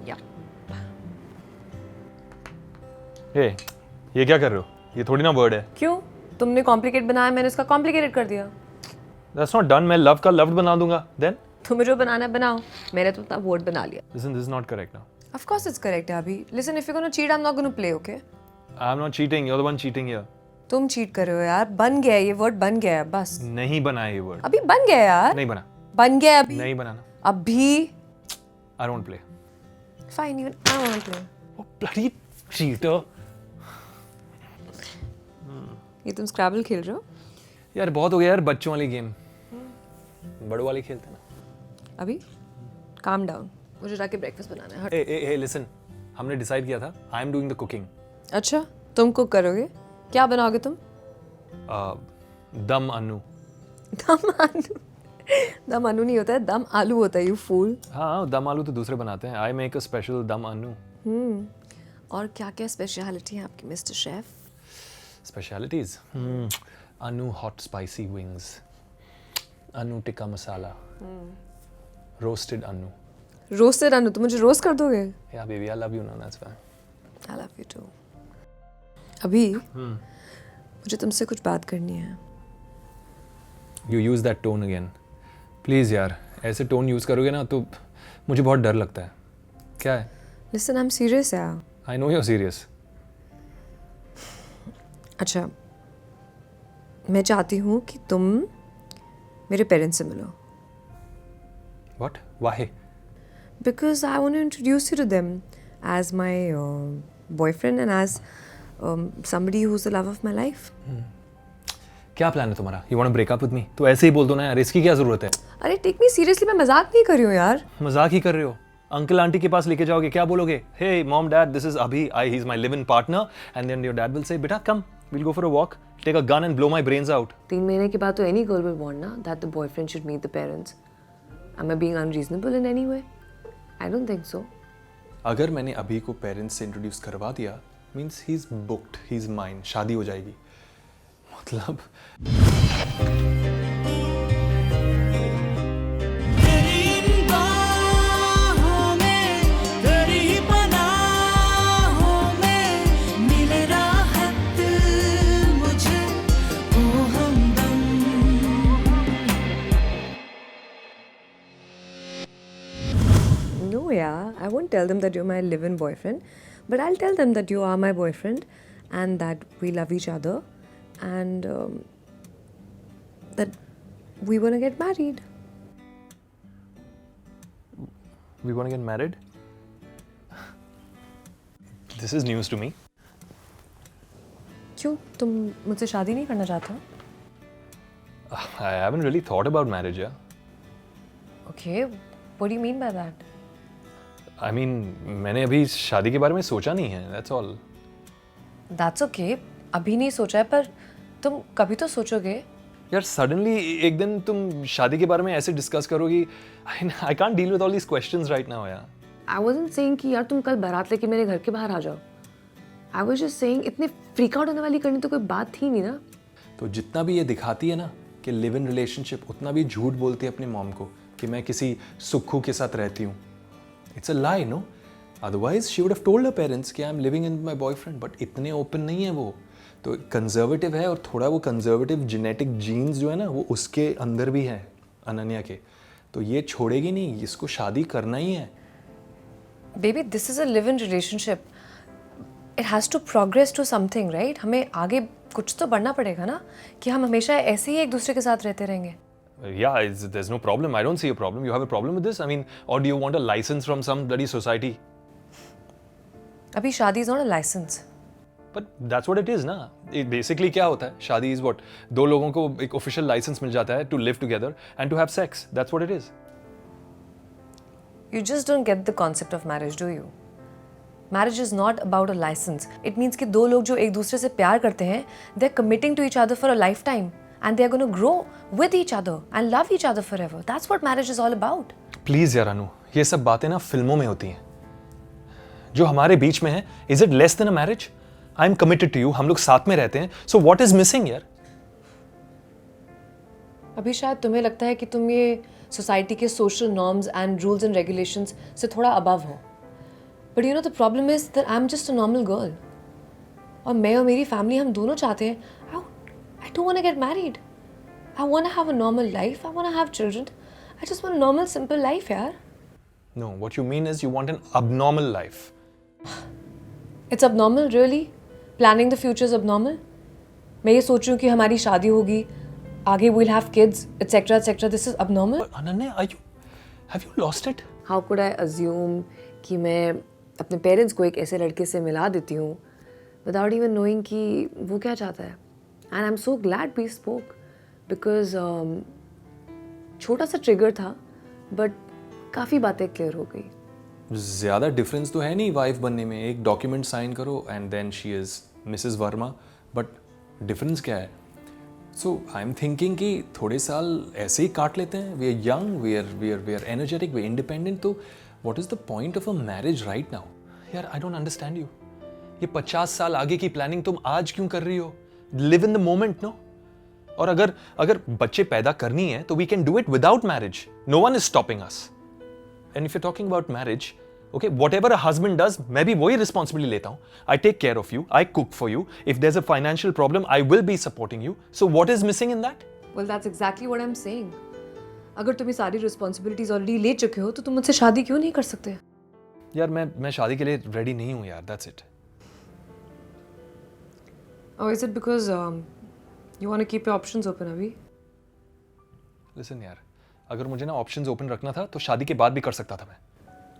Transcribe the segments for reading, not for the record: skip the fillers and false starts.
या हे, ये क्या कर रहे हो? ये थोड़ी ना वर्ड है. क्यों? तुमने कॉम्प्लिकेट बनाया, मैंने उसका कॉम्प्लिकेटेड कर दिया. That's not done. मैं love का loved बना दूंगा. Then? तुम्हें जो बनाना है बनाओ. मैंने तो अपना वर्ड बना लिया. Listen, this is not correct now. Of course it's correct, Abhi. Listen, if you're gonna cheat, I'm not gonna play, okay? I'm not cheating. You're the one cheating here. तुम चीट कर रहे हो यार. बन गया है ये वर्ड, बन गया है बस. नहीं बना है ये word. अभी बन गया है यार. नहीं बना. बन गया है अभी. नहीं बनाना. अभी. I don't play. Fine, even I want to play. Oh, bloody cheater. ये तुम स्क्रैबल खेल रहे हो? यार बहुत हो गया यार बच्चों वाली गेम. बड़ों वाली खेलते ना. अभी काम डाउन. मुझे जाके ब्रेकफास्ट बनाना है. हट. ए लिसन, हमने डिसाइड किया था I am doing the cooking. अच्छा, तुम कुक करोगे? क्या बनाओगे तुम? दम अनु. दम आलू. दम आलू नहीं होता है, दम आलू होता है. You fool. हाँ, दम आलू तो दूसरे बनाते हैं. आई मेक अ स्पेशल दम अनु. और क्या क्या स्पेशलिटी है आपकी mister chef? Specialities Anu hot spicy wings, Anu tikka masala, roasted Anu. Roasted आलू? तो मुझे रोस्ट कर दोगे? या baby I love you know that's why. I love you too. अभी मुझे तुमसे कुछ बात करनी है. You use that tone again please यार. ऐसे टोन यूज करोगे ना तो मुझे बहुत डर लगता है. क्या है? लिसन, आई एम सीरियस यार. I know you are serious. अच्छा, मैं चाहती हूँ कि तुम मेरे पेरेंट्स से मिलो. What? Why? Because I want to introduce you to them as my boyfriend and as somebody who's the love of my life. क्या प्लान है तुम्हारा? You want to break up with me? तो ऐसे ही बोल दो ना यार, इसकी क्या जरूरत है? अरे टेक मी सीरियसली, मैं मजाक नहीं कर रही हूँ यार. मजाक ही कर रहे हो. अंकल आंटी के पास लेके जाओगे, क्या बोलोगे? Hey mom dad, this is Abhi, he is my live in partner. And then your dad will say, बेटा कम, we'll go for a walk, take a gun and blow my brains out. 3 महीने के बाद तो any girl will want ना that the boyfriend should meet the parents. Am I being unreasonable in any way? I don't think so. अगर मैंने अभी को parents से इंट्रोड्यूस करवा दिया means he is booked, he is mine. शादी हो जाएगी. मतलब No, yeah, I won't tell them that you're my live-in boyfriend, but I'll tell them that you are my boyfriend and that we love each other and that we want to get married. we want to get married? This is news to me. क्यों? तुम मुझसे शादी नहीं करना चाहते हो? I haven't really thought about marriage, yeah. Okay, what do you mean by that? I mean, मैंने अभी शादी के बारे में सोचा नहीं है, that's all. That's okay. अभी नहीं सोचा है, पर तुम कभी तो सोचोगे. यार सडनली एक दिन तुम शादी के बारे में ऐसे डिस्कस करोगी. I can't deal with all these questions right now, यार. I wasn't saying कि यार तुम कल बारात लेके मेरे घर के बाहर आ जाओ. I was just saying इतने फ्रीक आउट होने वाली करनी तो कोई बात थी नहीं ना. तो जितना भी ये दिखाती है ना कि लिव इन रिलेशनशिप, उतना भी झूठ बोलती है अपनी मॉम को कि मैं किसी सुक्खू के साथ रहती हूँ. It's a lie, no? Otherwise she would have told her parents कि I am living in my boyfriend. But इतने ओपन नहीं है वो. तो कंजर्वेटिव है और थोड़ा वो कंजर्वेटिव जेनेटिक जीन्स जो है ना वो उसके अंदर भी है अनन्या के. तो ये छोड़ेगी नहीं, इसको शादी करना ही है. Baby, this is a live-in relationship. It has to progress to something, right? हमें आगे कुछ तो बढ़ना पड़ेगा ना कि हम हमेशा ऐसे ही एक दूसरे के साथ रहते रहेंगे. Yeah, there's no problem. I don't see a problem. You have a problem with this? I mean, or do you want a license from some bloody society? अभी शादी is not a license. But that's what it is, ना? Basically क्या होता है? शादी is what? दो लोगों को एक official license मिल जाता है to live together and to have sex. That's what it is. You just don't get the concept of marriage, do you? Marriage is not about a license. It means कि दो लोग जो एक दूसरे से प्यार करते हैं, they're committing to each other for a lifetime. And they're going to grow with each other and love each other forever. That's what marriage is all about. Please यार अनु, ये सब बातें ना फिल्मों में होती हैं. जो हमारे बीच में है, is it less than a marriage? I am committed to you. हम लोग साथ में रहते हैं. So what is missing यार? अभी शायद तुम्हें लगता है कि तुम ये सोसाइटी के social norms and rules and regulations से थोड़ा अबव हो. But you know the problem is that I am just a normal girl. और मैं और मेरी फैमिली हम दोनों चाहते हैं I don't want to get married. I want to have a normal life. I want to have children. I just want a normal simple life यार. No, what you mean is you want an abnormal life. It's abnormal really? Planning the future is abnormal? मैं ये सोच रही हूँ कि हमारी शादी होगी, आगे we'll have kids, etc. etc. This is abnormal? But Ananya, have you lost it? How could I assume कि मैं अपने पेरेंट्स को एक ऐसे लड़के से मिला देती हूँ without even knowing कि वो क्या चाहता है. And I'm so glad we spoke because छोटा सा ट्रिगर था but काफ़ी बातें क्लियर हो गई. ज़्यादा डिफरेंस तो है नहीं वाइफ बनने में. एक डॉक्यूमेंट साइन करो and then she is Mrs Verma. But difference क्या है? सो आई एम थिंकिंग कि थोड़े साल ऐसे ही काट लेते हैं. We are young, we are energetic, we are independent. तो what is the point of a marriage right now? यार आई डोंट अंडरस्टैंड यू. ये 50 साल आगे की प्लानिंग तुम आज क्यों कर रही हो? Live in the moment. No. और अगर बच्चे पैदा करनी है तो we can do it without marriage. No one is stopping us. And if you're talking about marriage, okay, whatever a husband does, मैं भी वही responsibility लेता हूँ. I take care of you, I cook for you. If there's a financial problem, I will be supporting you. So what is missing in that? Well, that's exactly what I'm saying. अगर तुम ये सारी responsibilities already ले चुके हो, तो तुम मुझसे शादी क्यों नहीं कर सकते? यार मैं शादी के लिए ready नहीं हूँ यार. That's it. Or is it because you want to keep your options open, अभी? Listen यार, अगर मुझे ना ऑप्शंस ओपन रखना था तो शादी के बाद भी कर सकता था मैं.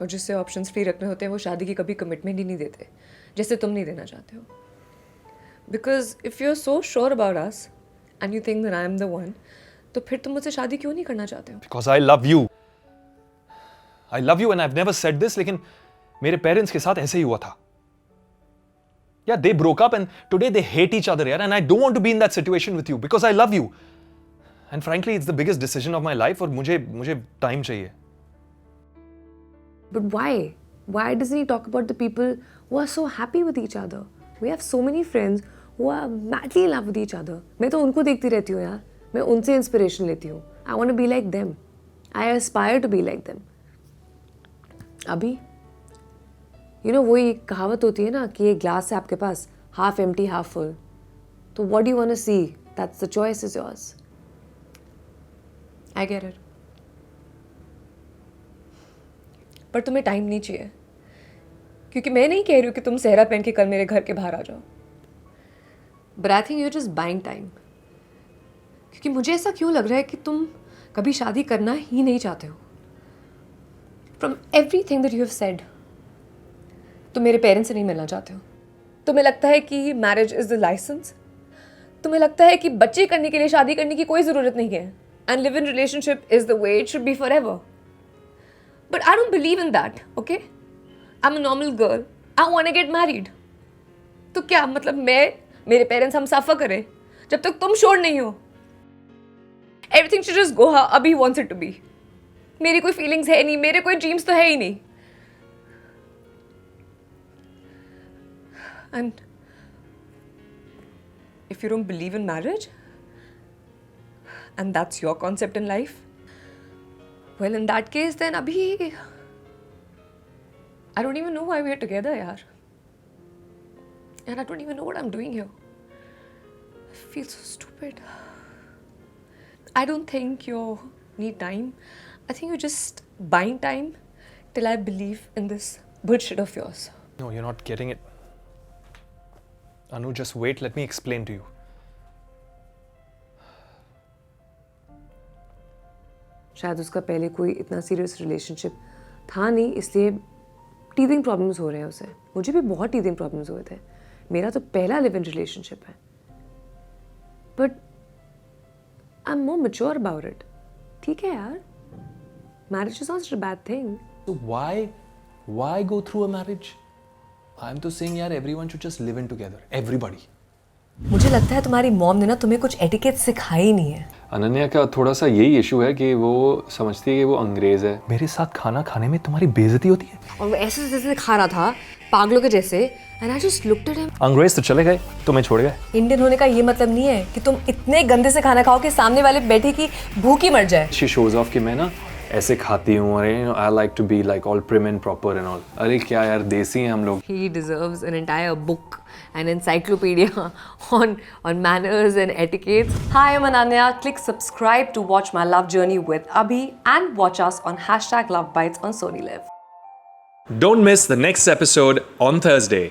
और जिससे ऑप्शंस फ्री रखने होते हैं वो शादी की कभी कमिटमेंट ही नहीं देते, जैसे तुम नहीं देना चाहते हो. Because if you are so sure about us and you think that I am the one, तो फिर तुम मुझसे शादी क्यों नहीं करना चाहते हो? Because I love you. I love you and I've never said this, लेकिन मेरे पेरेंट्स के साथ ऐसे ही हुआ था. Yeah, they broke up and today they hate each other, यार, and I don't want to be in that situation with you because I love you. And frankly, it's the biggest decision of my life और मुझे time चाहिए. But why? Why doesn't he talk about the people who are so happy with each other? We have so many friends who are madly in love with each other. मैं तो उनको देखती रहती हूँ यार. मैं उनसे इंस्पिरेशन लेती हूँ. I want to be like them. I aspire to be like them. अभी you know वही कहावत होती है ना कि ये ग्लास है आपके पास, half empty, half full. तो what do you want to see? That's the choice is yours. I get it. पर तुम्हें टाइम नहीं चाहिए, क्योंकि मैं नहीं कह रही हूँ कि तुम सेहरा पहन के कल मेरे घर के बाहर आ जाओ. But I think you're just buying time. क्योंकि मुझे ऐसा क्यों लग रहा है कि तुम कभी शादी करना ही नहीं चाहते हो. From everything that you have said, तुम मेरे पेरेंट्स से नहीं मिलना चाहते हो. तुम्हें लगता है कि मैरिज इज द लाइसेंस. तुम्हें लगता है कि बच्चे करने के लिए शादी करने की कोई ज़रूरत नहीं है. And live-in relationship is the way it should be forever. But I don't believe in that, okay? I'm a normal girl. I want to get married. तो क्या मतलब मेरे पेरेंट्स हम साफा करें जब तक तुम श्योर नहीं हो? Everything should just go how अभी wants it to be. मेरी कोई फीलिंग्स है नहीं, मेरे कोई ड्रीम्स तो है ही नहीं. And if you don't believe in marriage, and that's your concept in life, well, in that case, then abhi, I don't even know why we're together, yaar. And I don't even know what I'm doing here. I feel so stupid. I don't think you need time. I think you're just buying time till I believe in this bullshit of yours. No, you're not getting it. Anu, just wait, let me explain to you. शायद उसका पहले कोई इतना serious relationship था नहीं, इसलिए teething problems हो रहे हैं उसे. मुझे भी बहुत टीथिंग प्रॉब्लम्स हुए थे. मेरा तो पहला लिव इन रिलेशनशिप है. But I am more mature about it. ठीक है यार, marriage is not such a bad thing. So why go through a marriage? I'm तो saying यार everyone should just live in together. Everybody. मुझे लगता है तुम्हारी मॉम ने ना तुम्हें कुछ एटिकेट सिखाई ही नहीं है. अनन्या का थोड़ा सा यही इशू है कि वो समझती है कि वो अंग्रेज है. मेरे साथ खाना खाने में तुम्हारी बेइज्जती होती है. और वो ऐसे जैसे खा रहा था पागलों के जैसे. And I just looked at him. अंग्रेज तो चले गए, तुम्हें छोड़ गए. इंडियन होने का ये मतलब नहीं है कि तुम इतने गंदे से खाना खाओ कि सामने वाले बैठे की भूख ही मर जाए. शी शोज ऑफ कि मैं ना ऐसे खाती हूँ, अरे I like to be like all prim and proper and all. अरे क्या यार, देसी हैं हम लोग। He deserves an entire book, an encyclopedia on manners and etiquettes. Hi, I'm Ananya. Click subscribe to watch my love journey with Abhi and watch us on #LoveBites on Sony Live. Don't miss the next episode on Thursday.